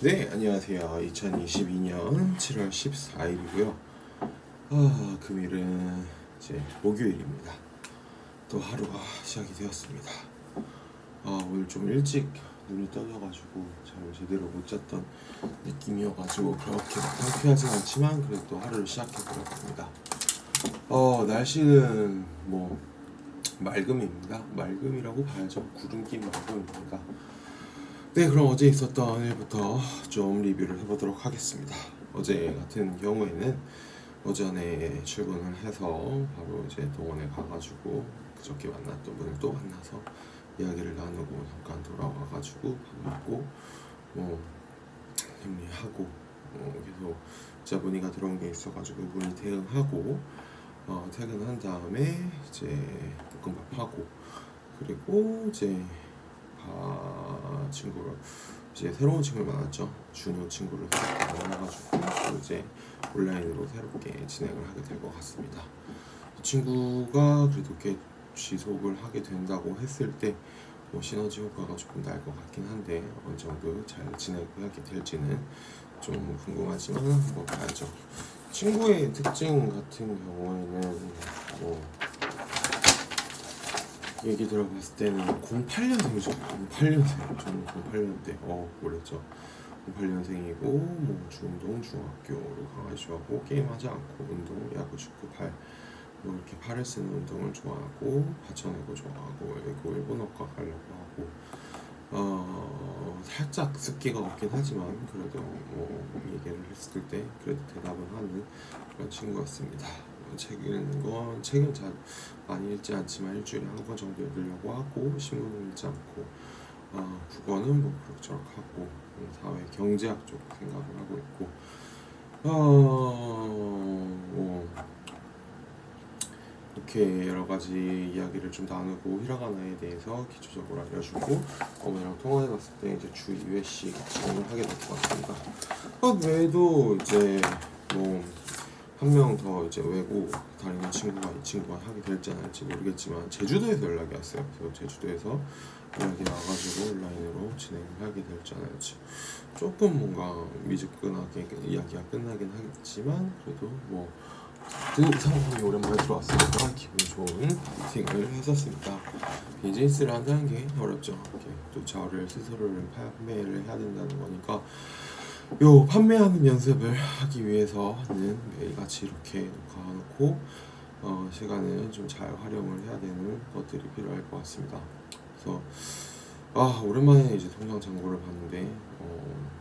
네, 안녕하세요. 2022년 7월 14일이고요. 금일은 이제 목요일입니다. 또 하루가 시작이 되었습니다. 오늘 좀 일찍 눈이 떠져가지고 잠을 제대로 못 잤던 느낌이어가지고 그렇게 상쾌하진 않지만 그래도 또 하루를 시작해보려고 합니다. 날씨는 뭐 맑음입니다. 맑음이라고 봐야죠. 구름 낀 맑음입니다. 네, 그럼 어제 있었던 일부터 좀 리뷰를 해보도록 하겠습니다. 어제 같은 경우에는 오전에 출근을 해서 바로 이제 동원에 가가지고 그저께 만났던 분을 또 만나서 이야기를 나누고 잠깐 돌아와가지고 밥 먹고 정리하고 계속 진짜 문의가 들어온 게 있어가지고 문의 대응하고 퇴근한 다음에 이제 볶음밥하고 그리고 이제 친구를 이제 새로운 친구를 만났죠. 준호 친구를 만나가지고 또 이제 온라인으로 새롭게 진행을 하게 될 것 같습니다. 이 친구가 그래도 꽤 지속을 하게 된다고 했을 때 시너지 효과가 조금 날 것 같긴 한데 어느 정도 잘 진행하게 될지는 좀 궁금하지만 한번 봐야죠. 친구의 특징 같은 경우에는 얘기 들어봤을 때는 08년생이죠. 08년생. 저는 08년대. 그랬죠. 08년생이고 중동, 중학교를 강하게 좋아하고 게임하지 않고 운동, 야구, 축구, 이렇게 팔을 쓰는 운동을 좋아하고 받쳐내고 좋아하고 외고 일본어과 가려고 하고 살짝 습기가 없긴 하지만 그래도 얘기를 했을 때 그래도 대답을 하는 그런 친구였습니다. 책은 잘 많이 읽지 않지만 일주일에 한 권 정도 읽으려고 하고 신문은 읽지 않고 국어는 그럭저럭 하고 사회 경제학 쪽 생각을 하고 있고 이렇게 여러 가지 이야기를 좀 나누고 히라가나에 대해서 기초적으로 알려주고 어머니랑 통화해봤을 때 이제 주 2회씩 진행을 하게 될 것 같습니다. 그 외에도 이제 한 명 더 이제 외고 다니는 친구가 이 친구가 하게 될지 안 할지 모르겠지만 제주도에서 연락이 왔어요. 그래서 제주도에서 연락이 와가지고 온라인으로 진행을 하게 될지 안 할지 조금 뭔가 미지근하게 이야기가 끝나긴 하겠지만 그래도 그 상황이 오랜만에 들어왔으니까 기분 좋은 미팅을 했었습니다. 비즈니스를 한다는 게 어렵죠. 또 저를 스스로를 판매를 해야 된다는 거니까 요 판매하는 연습을 하기 위해서는 매일같이 이렇게 녹화해놓고 시간을 좀 잘 활용을 해야 되는 것들이 필요할 것 같습니다. 그래서 오랜만에 이제 통장 잔고를 봤는데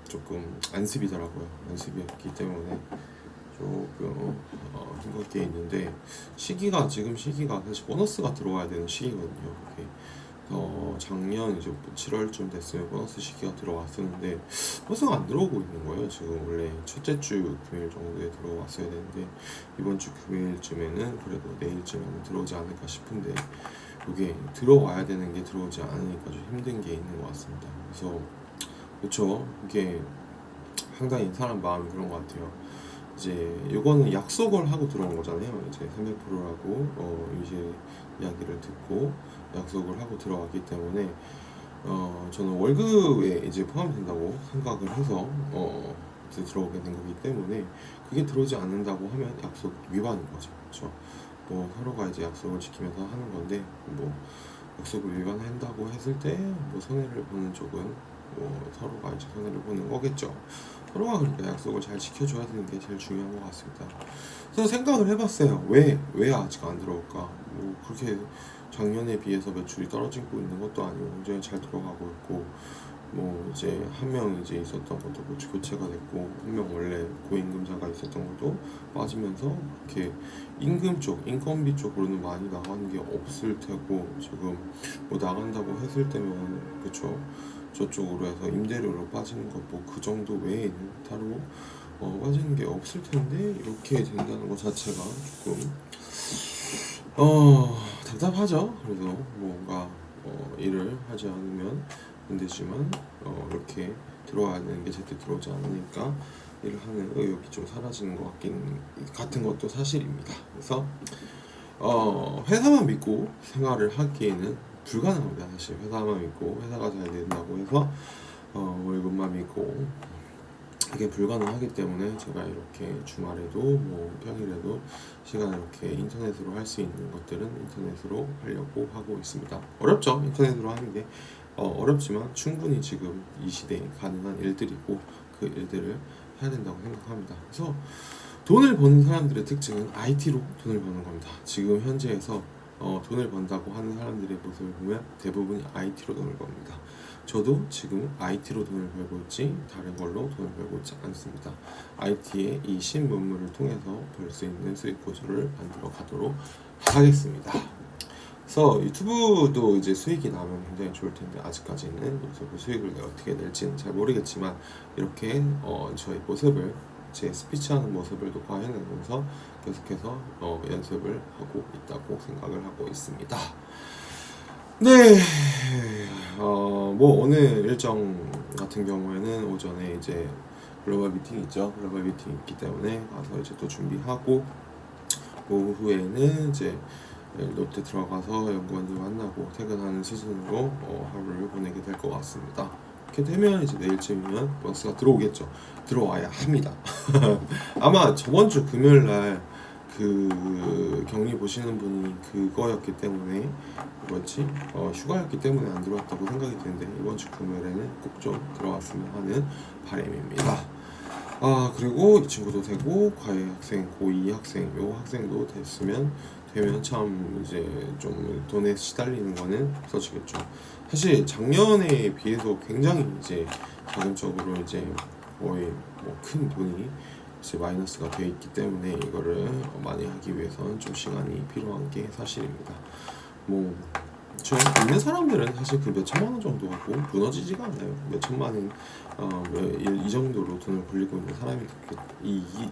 조금 안습이더라고요. 안습이었기 때문에 조금 힘들 게 있는데 지금 시기가 사실 보너스가 들어와야 되는 시기거든요. 작년 이제 7월쯤 됐으면 보너스 시기가 들어왔었는데 보너스가 안 들어오고 있는 거예요. 지금 원래 첫째 주 금요일 정도에 들어왔어야 되는데 이번 주 금요일쯤에는 그래도 내일쯤에는 들어오지 않을까 싶은데 이게 들어와야 되는 게 들어오지 않으니까 좀 힘든 게 있는 것 같습니다. 그래서 그렇죠. 이게 상당히 사람 마음이 그런 것 같아요. 이제 이거는 약속을 하고 들어온 거잖아요. 이제 300%라고 이제 이야기를 듣고 약속을 하고 들어왔기 때문에 저는 월급에 이제 포함된다고 생각을 해서 들어오게 된 거기 때문에 그게 들어오지 않는다고 하면 약속 위반인 거죠. 그렇죠? 서로가 이제 약속을 지키면서 하는 건데 약속을 위반한다고 했을 때 손해를 보는 쪽은 서로가 이제 손해를 보는 거겠죠. 서로가 그러니까 약속을 잘 지켜줘야 되는 게 제일 중요한 것 같습니다. 그래서 생각을 해봤어요. 왜 아직 안 들어올까? 그렇게 작년에 비해서 매출이 떨어지고 있는 것도 아니고 굉장히 잘 들어가고 있고 이제 한 명 이제 있었던 것도 교체가 됐고 한 명 원래 고임금자가 있었던 것도 빠지면서 이렇게 임금 쪽, 인건비 쪽으로는 많이 나가는 게 없을 테고 지금 나간다고 했을 때면 그쵸 저쪽으로 해서 임대료로 빠지는 것도 그 정도 외에는 따로 빠지는 게 없을 텐데 이렇게 된다는 것 자체가 조금 답답하죠. 그래서 뭔가 일을 하지 않으면 안 되지만 이렇게 들어와야 되는 게 제때 들어오지 않으니까 일을 하는 의욕이 좀 사라지는 것 같은 것도 사실입니다. 그래서 회사만 믿고 생활을 하기에는 불가능합니다. 사실 회사만 믿고 회사가 잘 된다고 해서 월급만 믿고 이게 불가능하기 때문에 제가 이렇게 주말에도 뭐 평일에도 시간을 이렇게 인터넷으로 할 수 있는 것들은 인터넷으로 하려고 하고 있습니다. 어렵죠? 인터넷으로 하는 게 어렵지만 충분히 지금 이 시대에 가능한 일들이고 그 일들을 해야 된다고 생각합니다. 그래서 돈을 버는 사람들의 특징은 IT로 돈을 버는 겁니다. 지금 현재에서 돈을 번다고 하는 사람들의 모습을 보면 대부분이 IT로 돈을 법니다. 저도 지금 IT로 돈을 벌고 있지 다른 걸로 돈을 벌고 있지 않습니다. IT의 이 신문물을 통해서 벌 수 있는 수익 구조를 만들어 가도록 하겠습니다. 그래서 유튜브도 이제 수익이 나면 굉장히 좋을 텐데 아직까지는 유튜브 수익을 어떻게 낼지는 잘 모르겠지만 이렇게 저희 모습을 제 스피치하는 모습을 녹화해내면서 계속해서 연습을 하고 있다고 생각을 하고 있습니다. 네, 뭐 오늘 일정 같은 경우에는 오전에 이제 글로벌 미팅이 있죠. 글로벌 미팅이 있기 때문에 가서 이제 또 준비하고 오후에는 이제 롯데 들어가서 연구원들 만나고 퇴근하는 수순으로 하루를 보내게 될 것 같습니다. 이렇게 되면 이제 내일쯤이면 버스가 들어오겠죠. 들어와야 합니다. 아마 저번 주 금요일 날 그 격리 보시는 분이 그거였기 때문에 뭐였지? 휴가였기 때문에 안 들어왔다고 생각이 드는데 이번 주 금요일에는 꼭 좀 들어왔으면 하는 바람입니다. 그리고 이 친구도 되고 과외 학생, 고2 학생, 요 학생도 되면 참 이제 좀 돈에 시달리는 거는 없어지겠죠. 사실 작년에 비해서 굉장히 이제 자금적으로 이제 거의 뭐 큰 돈이 이제 마이너스가 되어 있기 때문에 이거를 많이 하기 위해서는 좀 시간이 필요한 게 사실입니다. 뭐 저 있는 사람들은 사실 그 몇 천만 원 정도 갖고 무너지지가 않아요. 몇 천만 원, 이 정도로 돈을 굴리고 있는 사람이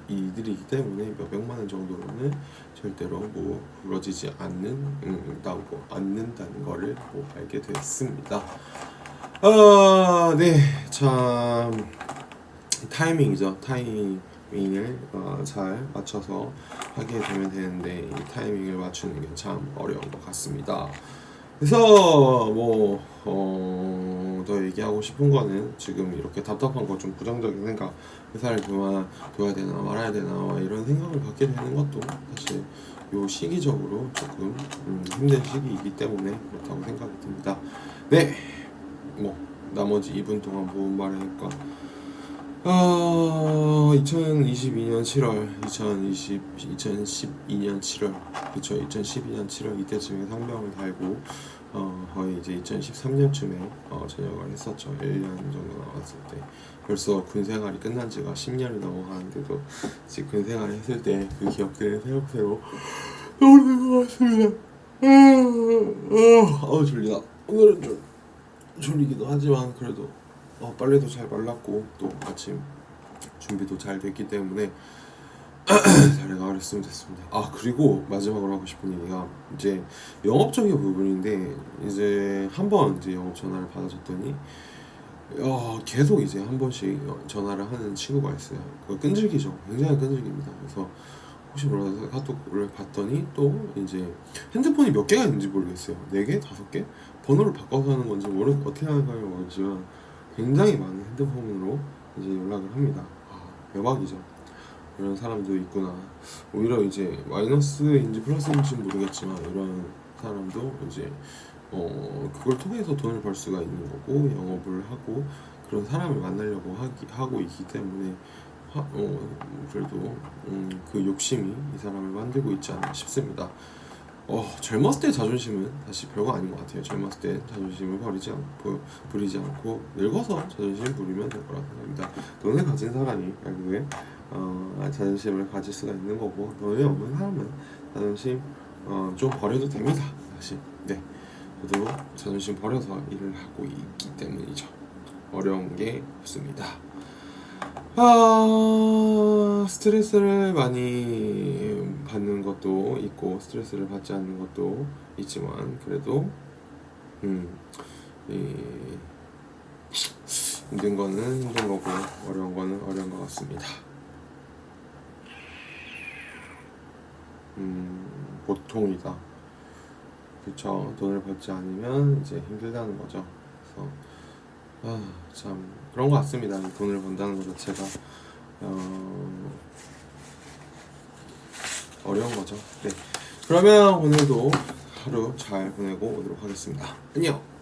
이들이기 때문에 몇 백만 원 정도로는 절대로 뭐 부러지지 않는다는 거를 뭐 알게 됐습니다. 네, 참 타이밍이죠. 타이밍을 잘 맞춰서 하게 되면 되는데 이 타이밍을 맞추는 게 참 어려운 것 같습니다. 그래서 뭐 더 얘기하고 싶은 거는 지금 이렇게 답답한 거 좀 부정적인 생각, 회사를 그만둬야 되나 말아야 되나 이런 생각을 갖게 되는 것도 사실 요 시기적으로 조금 힘든 시기이기 때문에 그렇다고 생각이 듭니다. 네, 뭐 나머지 2분 동안 무슨 말을 할까? 2022년 7월, 2012년 7월, 그쵸, 2012년 7월 이때쯤에 상병을 달고, 거의 이제 2013년쯤에 전역을 했었죠. 1년 정도 남았을 때. 벌써 군 생활이 끝난 지가 10년이 넘어가는데도, 이제 군 생활을 했을 때 그 기억들을 새록새록 떠오르는 것 같습니다. 졸리다. 오늘은 좀 졸리기도 하지만, 그래도 빨래도 잘 말랐고 또 아침 준비도 잘 됐기 때문에 잘 나가렸으면 됐습니다. 그리고 마지막으로 하고 싶은 얘기가 이제 영업적인 부분인데 이제 한번 이제 영업 전화를 받아줬더니 계속 이제 한 번씩 전화를 하는 친구가 있어요. 그거 끈질기죠. 굉장히 끈질깁니다. 그래서 혹시 몰라서 카톡을 봤더니 또 이제 핸드폰이 몇 개가 있는지 모르겠어요. 4개? 5개? 번호를 바꿔서 하는 건지 어떻게 하는 건지 모르지만 굉장히 많은 핸드폰으로 이제 연락을 합니다. 대박이죠. 이런 사람도 있구나. 오히려 이제 마이너스인지 플러스인지 모르겠지만 이런 사람도 이제 그걸 통해서 돈을 벌 수가 있는 거고 영업을 하고 그런 사람을 만나려고 하고 있기 때문에 그래도 그 욕심이 이 사람을 만들고 있지 않나 싶습니다. 젊었을 때 자존심은 사실 별거 아닌 것 같아요. 젊었을 때 자존심을 부리지 않고 늙어서 자존심 부리면 될 거라고 생각합니다. 돈을 가진 사람이 결국에 자존심을 가질 수가 있는 거고 돈이 없는 사람은 자존심 좀 버려도 됩니다. 사실 네, 저도 자존심 버려서 일을 하고 있기 때문이죠. 어려운 게 없습니다. 스트레스를 많이 받는 것도 있고 스트레스를 받지 않는 것도 있지만 그래도 힘든 거는 힘든 거고 어려운 거는 어려운 것 같습니다. 보통이다. 그쵸. 돈을 벌지 않으면 이제 힘들다는 거죠. 그래서 참 그런 것 같습니다. 이 돈을 번다는 것 자체가 어려운 거죠. 네. 그러면 오늘도 하루 잘 보내고 오도록 하겠습니다. 안녕.